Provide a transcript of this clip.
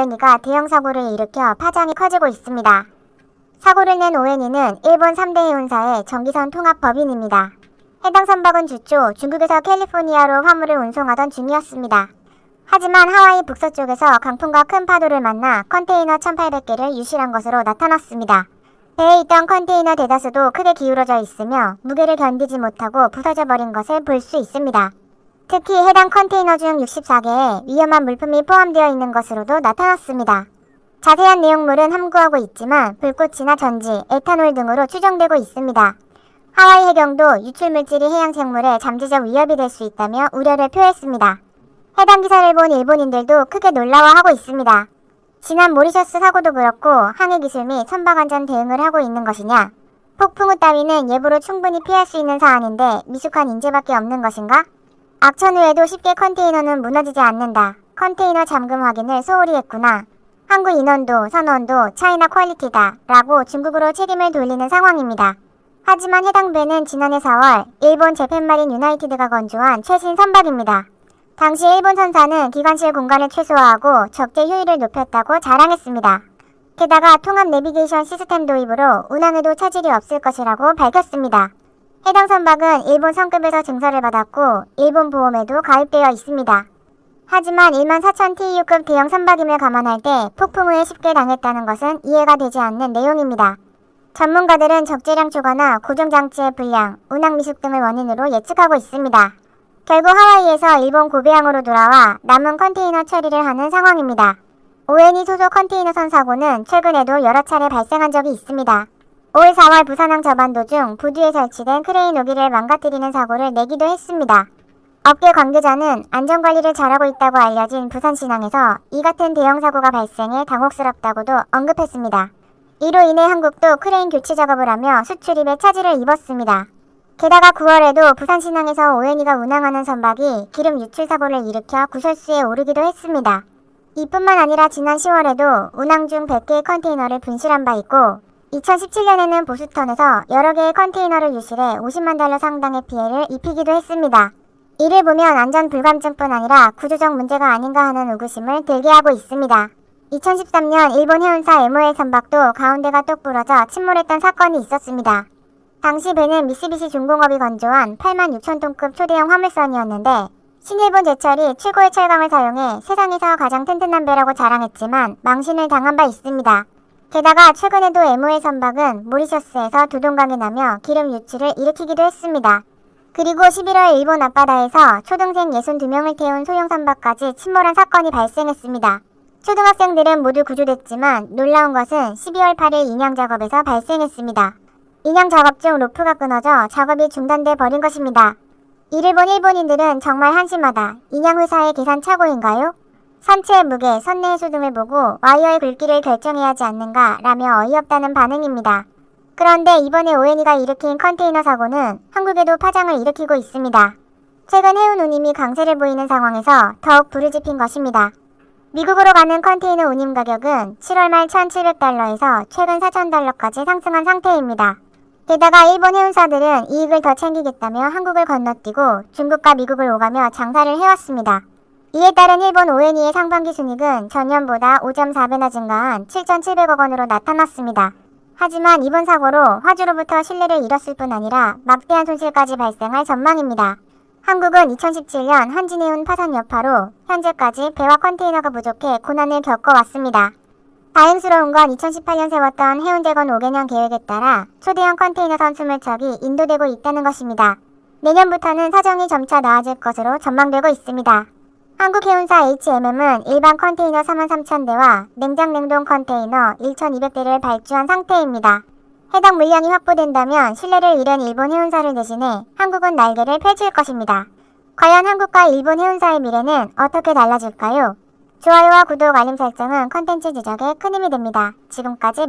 오에니가 대형 사고를 일으켜 파장이 커지고 있습니다. 사고를 낸 오에니는 일본 3대 해운사의 전기선 통합 법인입니다. 해당 선박은 주초 중국에서 캘리포니아로 화물을 운송하던 중이었습니다. 하지만 하와이 북서쪽에서 강풍과 큰 파도를 만나 컨테이너 1,800개를 유실한 것으로 나타났습니다. 배에 있던 컨테이너 대다수도 크게 기울어져 있으며 무게를 견디지 못하고 부서져 버린 것을 볼 수 있습니다. 특히 해당 컨테이너 중 64개에 위험한 물품이 포함되어 있는 것으로도 나타났습니다. 자세한 내용물은 함구하고 있지만 불꽃이나 전지, 에탄올 등으로 추정되고 있습니다. 하와이 해경도 유출물질이 해양생물에 잠재적 위협이 될 수 있다며 우려를 표했습니다. 해당 기사를 본 일본인들도 크게 놀라워하고 있습니다. 지난 모리셔스 사고도 그렇고 항해기술 및 선박안전 대응을 하고 있는 것이냐? 폭풍우 따위는 예보로 충분히 피할 수 있는 사안인데 미숙한 인재밖에 없는 것인가? 악천 후에도 쉽게 컨테이너는 무너지지 않는다. 컨테이너 잠금 확인을 소홀히 했구나. 항구 인원도 선원도 차이나 퀄리티다 라고 중국으로 책임을 돌리는 상황입니다. 하지만 해당 배는 지난해 4월 일본 재팬마린 유나이티드가 건조한 최신 선박입니다. 당시 일본 선사는 기관실 공간을 최소화하고 적재 효율을 높였다고 자랑했습니다. 게다가 통합 내비게이션 시스템 도입으로 운항에도 차질이 없을 것이라고 밝혔습니다. 해당 선박은 일본 선급에서 증설을 받았고 일본 보험에도 가입되어 있습니다. 하지만 14,000 TEU급 대형 선박임을 감안할 때 폭풍우에 쉽게 당했다는 것은 이해가 되지 않는 내용입니다. 전문가들은 적재량 초과나 고정장치의 불량, 운항 미숙 등을 원인으로 예측하고 있습니다. 결국 하와이에서 일본 고베항으로 돌아와 남은 컨테이너 처리를 하는 상황입니다. 오에니 소속 컨테이너선 사고는 최근에도 여러 차례 발생한 적이 있습니다. 올 4월 부산항 접안 도중 부두에 설치된 크레인 오기를 망가뜨리는 사고를 내기도 했습니다. 업계 관계자는 안전관리를 잘하고 있다고 알려진 부산신항에서 이 같은 대형 사고가 발생해 당혹스럽다고도 언급했습니다. 이로 인해 한국도 크레인 교체 작업을 하며 수출입에 차질을 입었습니다. 게다가 9월에도 부산신항에서 오에니가 운항하는 선박이 기름 유출 사고를 일으켜 구설수에 오르기도 했습니다. 이뿐만 아니라 지난 10월에도 운항 중 100개의 컨테이너를 분실한 바 있고 2017년에는 보스턴에서 여러 개의 컨테이너를 유실해 50만 달러 상당의 피해를 입히기도 했습니다. 이를 보면 안전 불감증뿐 아니라 구조적 문제가 아닌가 하는 의구심을 들게 하고 있습니다. 2013년 일본 해운사 MOL 선박도 가운데가 똑 부러져 침몰했던 사건이 있었습니다. 당시 배는 미쓰비시 중공업이 건조한 86,000톤급 초대형 화물선이었는데 신일본 제철이 최고의 철강을 사용해 세상에서 가장 튼튼한 배라고 자랑했지만 망신을 당한 바 있습니다. 게다가 최근에도 MOL 선박은 모리셔스에서 두동강이 나며 기름 유출을 일으키기도 했습니다. 그리고 11월 일본 앞바다에서 초등생 62명을 태운 소형 선박까지 침몰한 사건이 발생했습니다. 초등학생들은 모두 구조됐지만 놀라운 것은 12월 8일 인양 작업에서 발생했습니다. 인양 작업 중 로프가 끊어져 작업이 중단돼 버린 것입니다. 이를 본 일본인들은 정말 한심하다. 인양 회사의 계산 착오인가요? 선체의 무게, 선내 해수 등을 보고 와이어의 굵기를 결정해야 하지 않는가 라며 어이없다는 반응입니다. 그런데 이번에 오에니가 일으킨 컨테이너 사고는 한국에도 파장을 일으키고 있습니다. 최근 해운 운임이 강세를 보이는 상황에서 더욱 부르짖힌 것입니다. 미국으로 가는 컨테이너 운임 가격은 7월 말 1,700달러에서 최근 4,000달러까지 상승한 상태입니다. 게다가 일본 해운사들은 이익을 더 챙기겠다며 한국을 건너뛰고 중국과 미국을 오가며 장사를 해왔습니다. 이에 따른 일본 오에니의 상반기 순이익은 전년보다 5.4배나 증가한 7,700억 원으로 나타났습니다. 하지만 이번 사고로 화주로부터 신뢰를 잃었을 뿐 아니라 막대한 손실까지 발생할 전망입니다. 한국은 2017년 한진해운 파산 여파로 현재까지 배와 컨테이너가 부족해 고난을 겪어왔습니다. 다행스러운 건 2018년 세웠던 해운대건 5개년 계획에 따라 초대형 컨테이너선 20척이 인도되고 있다는 것입니다. 내년부터는 사정이 점차 나아질 것으로 전망되고 있습니다. 한국해운사 HMM은 일반 컨테이너 43,000대와 냉장 냉동 컨테이너 1,200대를 발주한 상태입니다. 해당 물량이 확보된다면 신뢰를 잃은 일본 해운사를 대신해 한국은 날개를 펼칠 것입니다. 과연 한국과 일본 해운사의 미래는 어떻게 달라질까요? 좋아요와 구독, 알림 설정은 컨텐츠 제작에 큰 힘이 됩니다. 지금까지